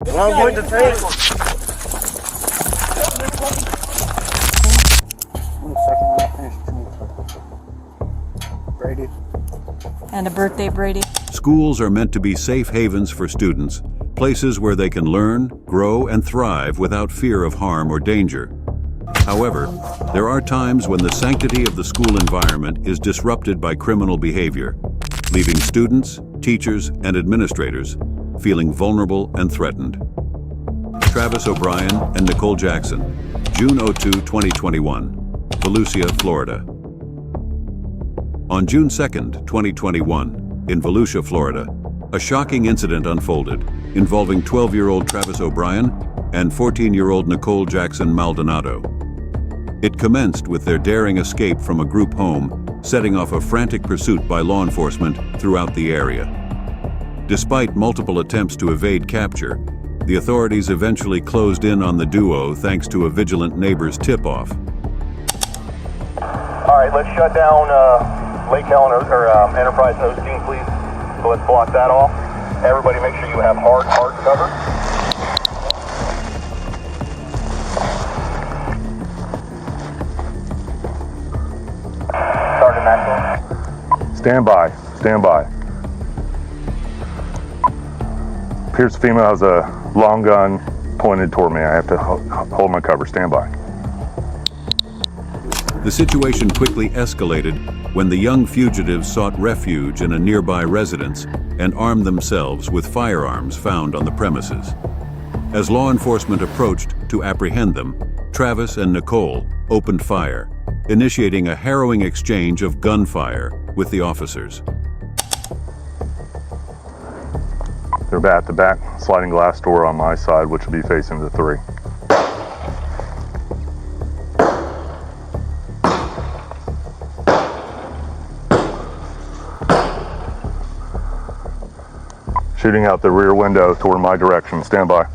One point to take. 1 second, I'll finish. Brady. And a birthday, Brady. Schools are meant to be safe havens for students, places where they can learn, grow, and thrive without fear of harm or danger. However, there are times when the sanctity of the school environment is disrupted by criminal behavior, leaving students, teachers, and administrators feeling vulnerable and threatened. Travis O'Brien and Nicole Jackson, June 2, 2021, Volusia, Florida. On June 2, 2021, in Volusia, Florida, a shocking incident unfolded involving 12-year-old Travis O'Brien and 14-year-old Nicole Jackson Maldonado. It commenced with their daring escape from a group home, setting off a frantic pursuit by law enforcement throughout the area. Despite multiple attempts to evade capture, the authorities eventually closed in on the duo thanks to a vigilant neighbor's tip-off. All right, let's shut down Lake Helen or Enterprise and Osteen, please. So let's block that off. Everybody make sure you have hard cover. Sergeant Maxwell. Stand by, stand by. Appears the female has a long gun pointed toward me. I have to hold my cover, stand by. The situation quickly escalated when the young fugitives sought refuge in a nearby residence and armed themselves with firearms found on the premises. As law enforcement approached to apprehend them, Travis and Nicole opened fire, initiating a harrowing exchange of gunfire with the officers. They're at the back sliding glass door on my side, which will be facing the 3. Shooting out the rear window toward my direction. Stand by.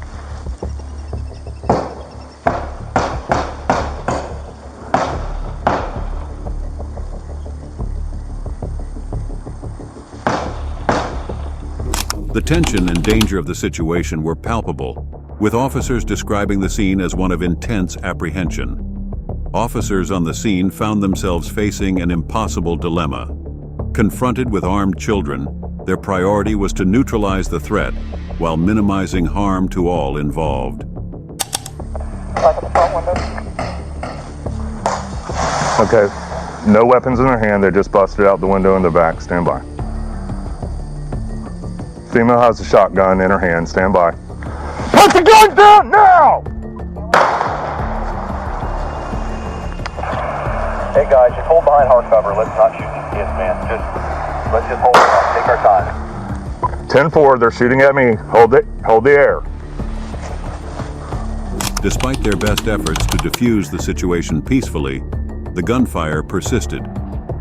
The tension and danger of the situation were palpable, with officers describing the scene as one of intense apprehension. Officers on the scene found themselves facing an impossible dilemma. Confronted with armed children, their priority was to neutralize the threat while minimizing harm to all involved. Okay, no weapons in their hand. They just busted out the window in the back. Stand by. Female has a shotgun in her hand. Stand by. Put the gun down now! Hey guys, just hold behind hard cover. Let's not shoot these kids, man. Let's just hold on. Take our time. 10-4, they're shooting at me. Hold the air. Despite their best efforts to defuse the situation peacefully, the gunfire persisted,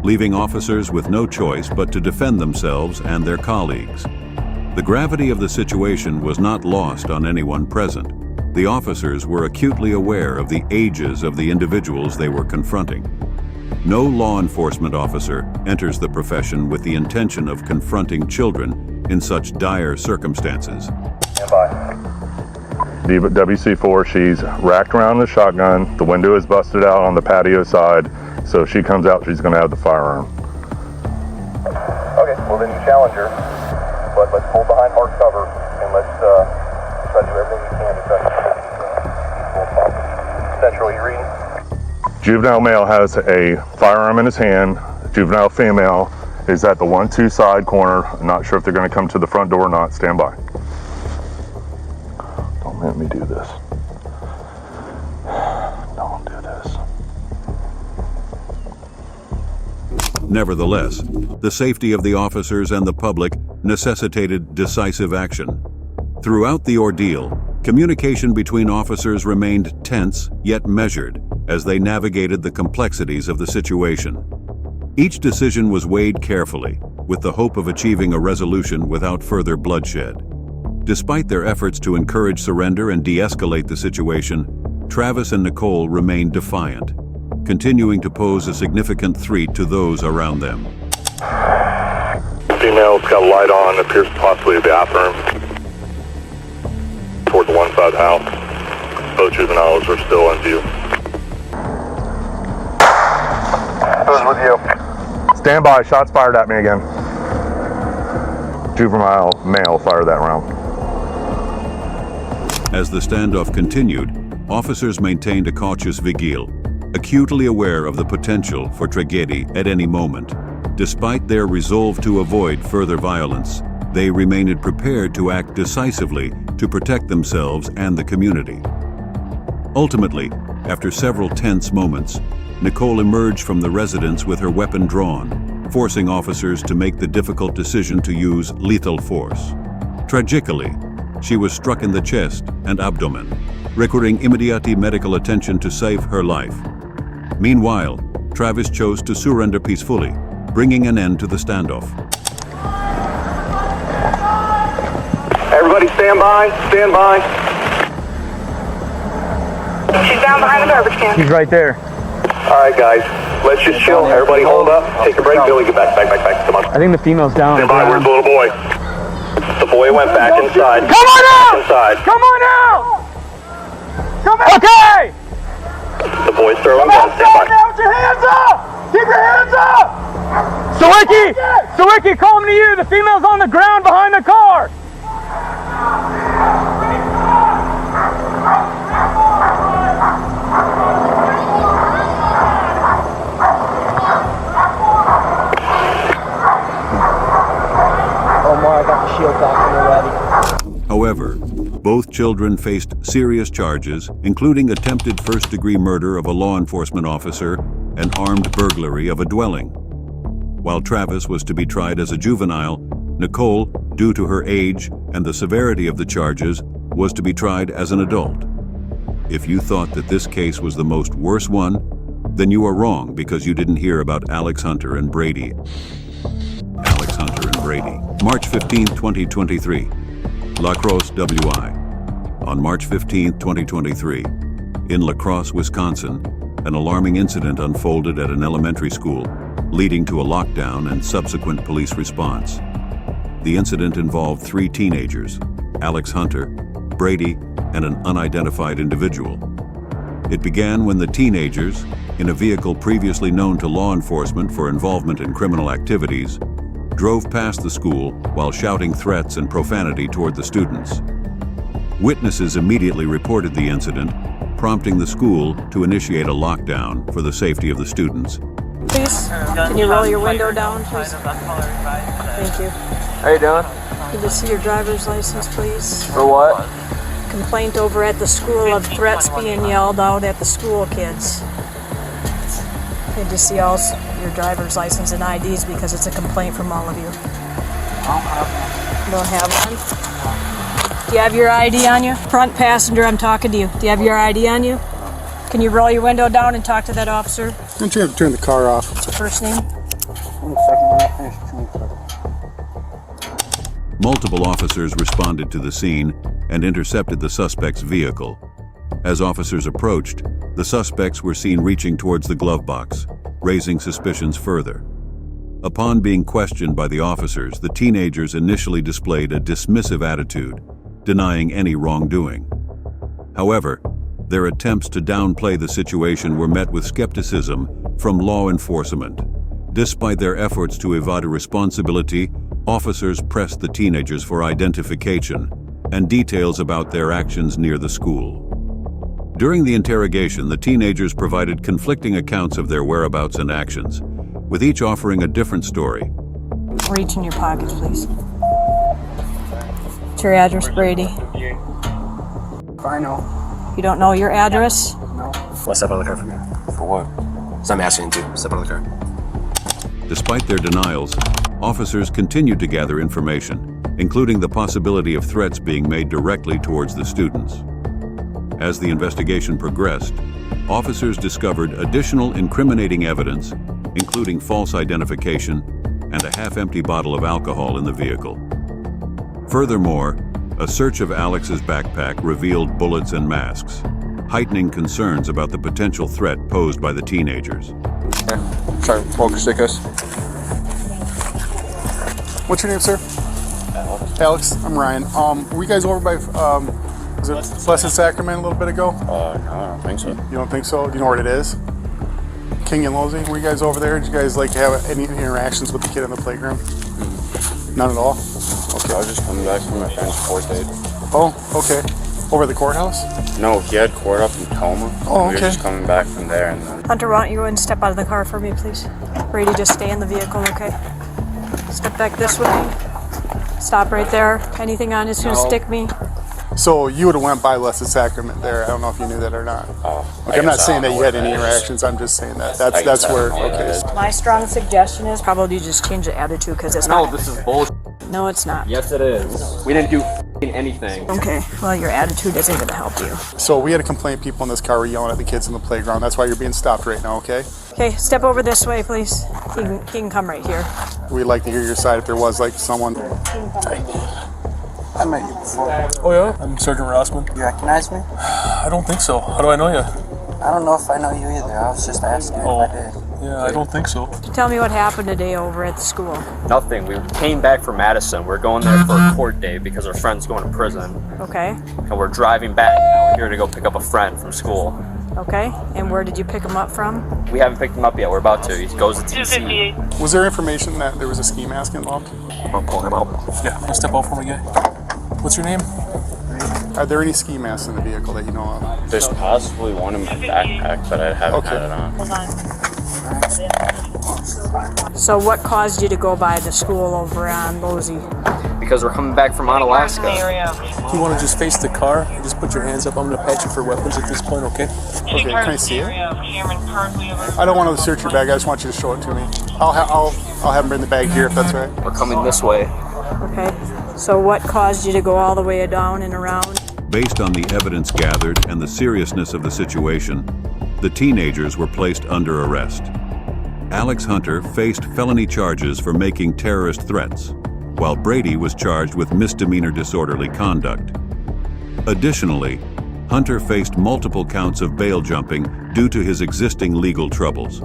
leaving officers with no choice but to defend themselves and their colleagues. The gravity of the situation was not lost on anyone present. The officers were acutely aware of the ages of the individuals they were confronting. No law enforcement officer enters the profession with the intention of confronting children in such dire circumstances. Stand by. WC4, she's racked around the shotgun. The window is busted out on the patio side, so if she comes out, she's going to have the firearm. Okay, well then you challenge her, but let's hold behind hard cover and let's try to do everything we can to try to Central, you reading? Juvenile male has a firearm in his hand. Juvenile female is at the 1-2 side corner. I'm not sure if they're going to come to the front door or not. Stand by. Don't let me do this. Don't do this. Nevertheless, the safety of the officers and the public necessitated decisive action. Throughout the ordeal, communication between officers remained tense yet measured as they navigated the complexities of the situation. Each decision was weighed carefully, with the hope of achieving a resolution without further bloodshed. Despite their efforts to encourage surrender and de-escalate the situation, Travis and Nicole remained defiant, continuing to pose a significant threat to those around them. Female's got a light on, appears possibly a bathroom. inside the house. Both juveniles are still in view. Who's with you? Stand by, shots fired at me again. Juvenile male fired that round. As the standoff continued, officers maintained a cautious vigil, acutely aware of the potential for tragedy at any moment. Despite their resolve to avoid further violence, they remained prepared to act decisively to protect themselves and the community. Ultimately, after several tense moments, Nicole emerged from the residence with her weapon drawn, forcing officers to make the difficult decision to use lethal force. Tragically, she was struck in the chest and abdomen, requiring immediate medical attention to save her life. Meanwhile, Travis chose to surrender peacefully, bringing an end to the standoff. Everybody stand by, stand by. She's down behind the garbage can. He's right there. All right, guys, let's just chill. Everybody hold up. Take a break. Billy, get back. Come on. I think the female's down. Stand by. Where's the little boy? The boy went back inside. Come on out! Inside. Come on out! Come on! Okay! The boy's throwing guns. Stand by. Now, your hands up! Keep your hands up! Sawicki, calling to you. The female's on the ground behind the car. I got the shield back when you're ready. However, both children faced serious charges, including attempted first-degree murder of a law enforcement officer and armed burglary of a dwelling. While Travis was to be tried as a juvenile, Nicole, due to her age and the severity of the charges, was to be tried as an adult. If you thought that this case was the most worse one, then you are wrong because you didn't hear about Alex Hunter and Brady. Alex Hunter and Brady. March 15, 2023. La Crosse, WI. On March 15, 2023, in La Crosse, Wisconsin, an alarming incident unfolded at an elementary school, leading to a lockdown and subsequent police response. The incident involved 3 teenagers, Alex Hunter, Brady, and an unidentified individual. It began when the teenagers, in a vehicle previously known to law enforcement for involvement in criminal activities, drove past the school while shouting threats and profanity toward the students. Witnesses immediately reported the incident, prompting the school to initiate a lockdown for the safety of the students. Please, can you roll your window down, please? Thank you. How you doing? Need to see your driver's license, please. For what? Complaint over at the school of threats being yelled out at the school kids. Need to see all your driver's license and IDs because it's a complaint from all of you. Don't have one? Do you have your ID on you? Front passenger, I'm talking to you. Do you have your ID on you? Can you roll your window down and talk to that officer? Don't you have to turn the car off? What's your first name? 1 second, when I finish 20 seconds. Multiple officers responded to the scene and intercepted the suspect's vehicle. As officers approached, the suspects were seen reaching towards the glove box, raising suspicions further. Upon being questioned by the officers, the teenagers initially displayed a dismissive attitude, denying any wrongdoing. However, their attempts to downplay the situation were met with skepticism from law enforcement. Despite their efforts to evade responsibility, officers pressed the teenagers for identification and details about their actions near the school. During the interrogation, the teenagers provided conflicting accounts of their whereabouts and actions, with each offering a different story. Reach in your pockets, please. What's your address, Brady? I know. You don't know your address? No. Well, step out of the car for me. For what? So I'm asking you to step out of the car. Despite their denials, officers continued to gather information, including the possibility of threats being made directly towards the students. As the investigation progressed, officers discovered additional incriminating evidence, including false identification and a half-empty bottle of alcohol in the vehicle. Furthermore, a search of Alex's backpack revealed bullets and masks, heightening concerns about the potential threat posed by the teenagers. Sorry, focus stick us. What's your name, sir? Alex. I'm Ryan. Were you guys over by Was it Blessed Sacrament a little bit ago? No, I don't think so. You don't think so? Do you know what it is? King and Losey, were you guys over there? Did you guys like have any interactions with the kid on the playground? None at all? Okay. I was just coming back from my friend's court date. Oh, okay. Over at the courthouse? No, he had court up in Toma. Oh, We were okay. just coming back from there and then... Hunter, why don't you go ahead and step out of the car for me, please? Brady, just stay in the vehicle, okay? Step back this way. Stop right there. Anything on is gonna stick me. So you would have went by Blessed Sacrament there. I don't know if you knew that or not. Okay, I'm not saying that you had any interactions. I'm just saying that. That's where, okay. My strong suggestion is probably just change the attitude because it's not. No, this is bullshit. No, it's not. Yes, it is. We didn't do anything. Okay, well, your attitude isn't going to help you. So we had a complaint. People in this car were yelling at the kids in the playground. That's why you're being stopped right now, okay? Okay, step over this way, please. He can come right here. We'd like to hear your side if there was like someone. I met you before. Oh yeah? I'm Sergeant Rossman. You recognize me? I don't think so. How do I know you? I don't know if I know you either. I was just asking if I did. Yeah, I don't think so. Tell me what happened today over at the school. Nothing. We came back from Madison. We're going there for a court day because our friend's going to prison. Okay, And we're driving back. Now we're here to go pick up a friend from school. okay. And where did you pick him up from? We haven't picked him up yet. We're about to. He goes to TC. Was there information that there was a ski mask involved? I'll pull him out. Yeah, I'll step out for me, guy. What's your name? Are there any ski masks in the vehicle that you know of? There's possibly one in my backpack, but I haven't had it on. Hold on. So what caused you to go by the school over on Losey? Because we're coming back from Alaska. You want to just face the car and just put your hands up? I'm going to pat you for weapons at this point, okay? Okay, can I see it? I don't want to search your bag. I just want you to show it to me. I'll have him bring the bag here if that's right. We're coming this way. Okay. So what caused you to go all the way down and around? Based on the evidence gathered and the seriousness of the situation, the teenagers were placed under arrest. Alex Hunter faced felony charges for making terrorist threats, while Brady was charged with misdemeanor disorderly conduct. Additionally, Hunter faced multiple counts of bail jumping due to his existing legal troubles.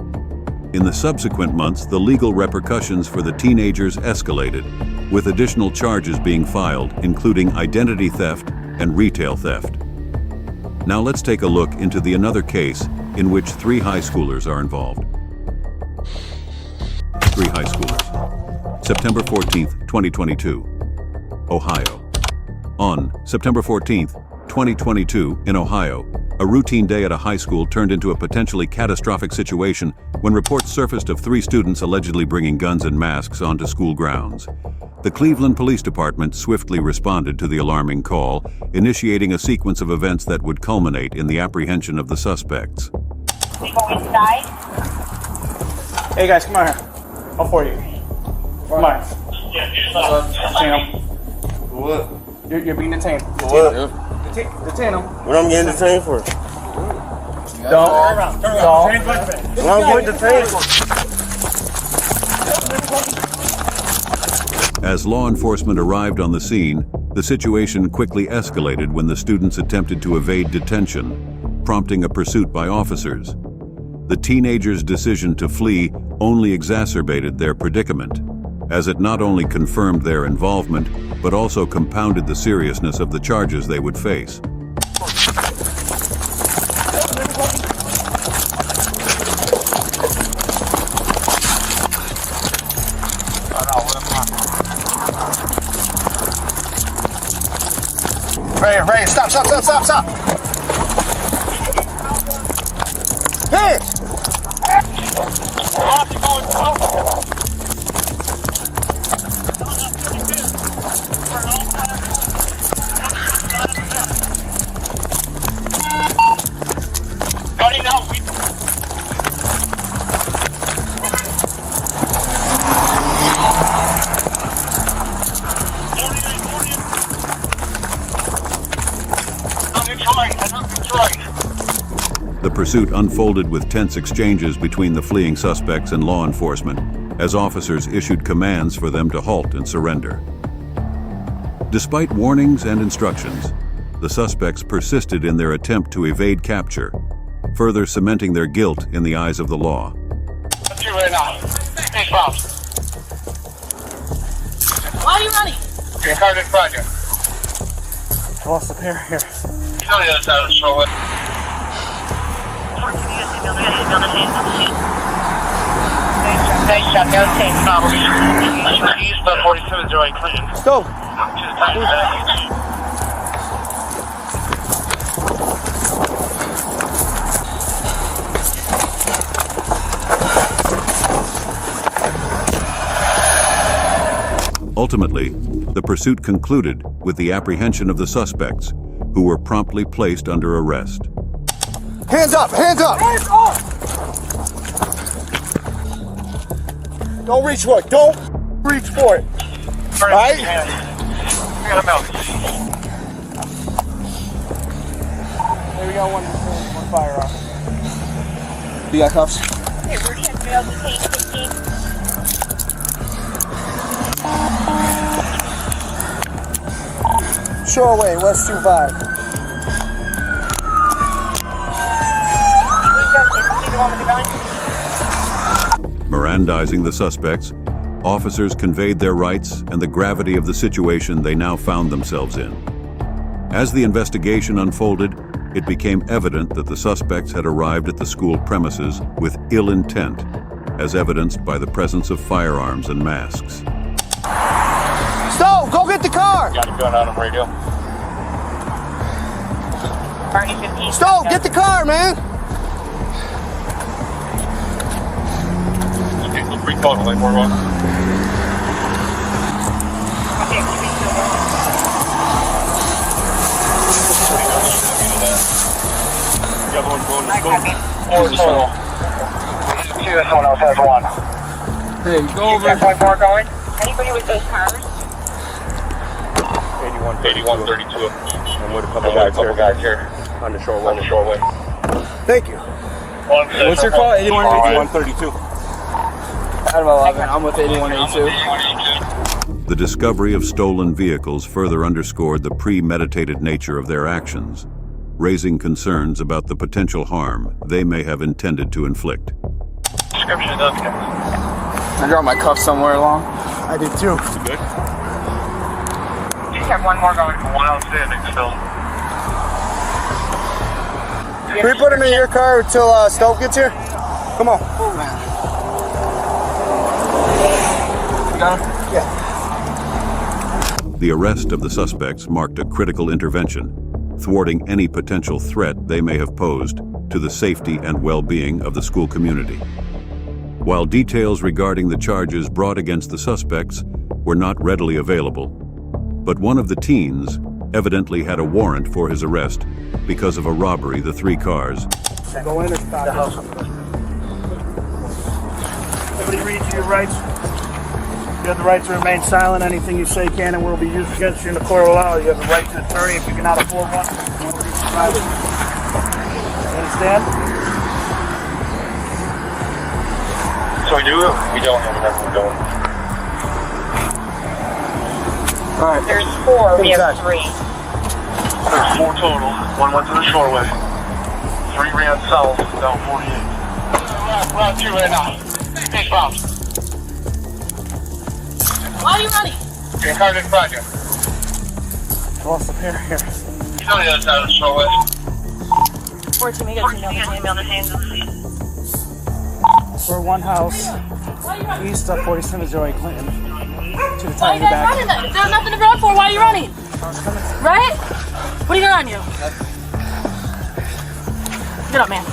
In the subsequent months, the legal repercussions for the teenagers escalated, with additional charges being filed, including identity theft and retail theft. Now let's take a look into another case in which 3 high schoolers are involved. 3 high schoolers. September 14th, 2022, Ohio. On September 14th, 2022, in Ohio, a routine day at a high school turned into a potentially catastrophic situation when reports surfaced of 3 students allegedly bringing guns and masks onto school grounds. The Cleveland Police Department swiftly responded to the alarming call, initiating a sequence of events that would culminate in the apprehension of the suspects. Hey guys, come on here. How for you? Come on. What? You're being detained. What? Detain him. What I'm getting detained for? Don't. What I'm getting detained for? As law enforcement arrived on the scene, the situation quickly escalated when the students attempted to evade detention, prompting a pursuit by officers. The teenagers' decision to flee only exacerbated their predicament, as it not only confirmed their involvement, but also compounded the seriousness of the charges they would face. Ray, stop! Hey! The pursuit unfolded with tense exchanges between the fleeing suspects and law enforcement, as officers issued commands for them to halt and surrender. Despite warnings and instructions, the suspects persisted in their attempt to evade capture, further cementing their guilt in the eyes of the law. What's you right now? Hey, Bob. Why are you running? Your car in front of you. Lost the pair here. He's on the other side of the shore. Nice shot. No take, probably. East of 47 Joey Clinton. Stop. To the time back. Ultimately, the pursuit concluded with the apprehension of the suspects, who were promptly placed under arrest. Hands up! Hands up! Hands up! Don't reach for it. Don't reach for it. All right? I got him out. There we go. One firearm. You got cuffs? Hey, we're checking bail detained 15. Shoreway, West 25. Mirandizing the suspects, officers conveyed their rights and the gravity of the situation they now found themselves in. As the investigation unfolded, it became evident that the suspects had arrived at the school premises with ill intent, as evidenced by the presence of firearms and masks. Stowe, go get the car! Got a gun on him, radio. Stowe, get the car, man! Okay, look pretty total, like more wrong. Four total. Someone else has one. Hey, go over. Got one more going? Anybody with those cars? 8132. I'm with a couple guys here. on the shoreway. Thank you. What's your call? 8132. Out of 11. I'm with 8182. The discovery of stolen vehicles further underscored the premeditated nature of their actions, raising concerns about the potential harm they may have intended to inflict. Description of those guys. I dropped my cuff somewhere along. I did too. Good. You have one more going. One outstanding still. Can we put him in your car until Stowe gets here? Come on. You got him? Yeah. The arrest of the suspects marked a critical intervention, thwarting any potential threat they may have posed to the safety and well-being of the school community. While details regarding the charges brought against the suspects were not readily available, but one of the teens evidently had a warrant for his arrest because of a robbery the three cars. Go in or stop the house. Everybody read your rights. You have the right to remain silent. Anything you say can and will be used against you in the court of law. You have the right to an attorney if you cannot afford one. You understand? So we do? We don't have enough to go. All right. There's four. We have three. There's four total. One went to the shoreway. Three ran south down 48. We're on two right now. Big bounce. Why are you running? Your car didn't find you. Lost the pair here. He's on the other side of the shoreway. 14, we got email the hands of the seat. We're one house east of 47 Joey Clinton. To the Why are you tiny guys back. running then? If there's nothing to run for, why are you running? Right? What do you got on you? Get up, man.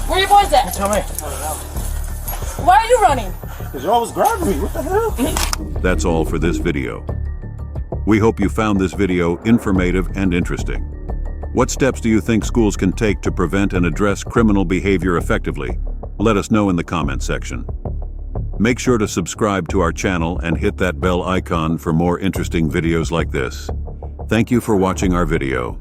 Where are your boys at? Tell me. Why are you running? Because you're always grabbing me. What the hell? That's all for this video. We hope you found this video informative and interesting. What steps do you think schools can take to prevent and address criminal behavior effectively? Let us know in the comment section. Make sure to subscribe to our channel and hit that bell icon for more interesting videos like this. Thank you for watching our video.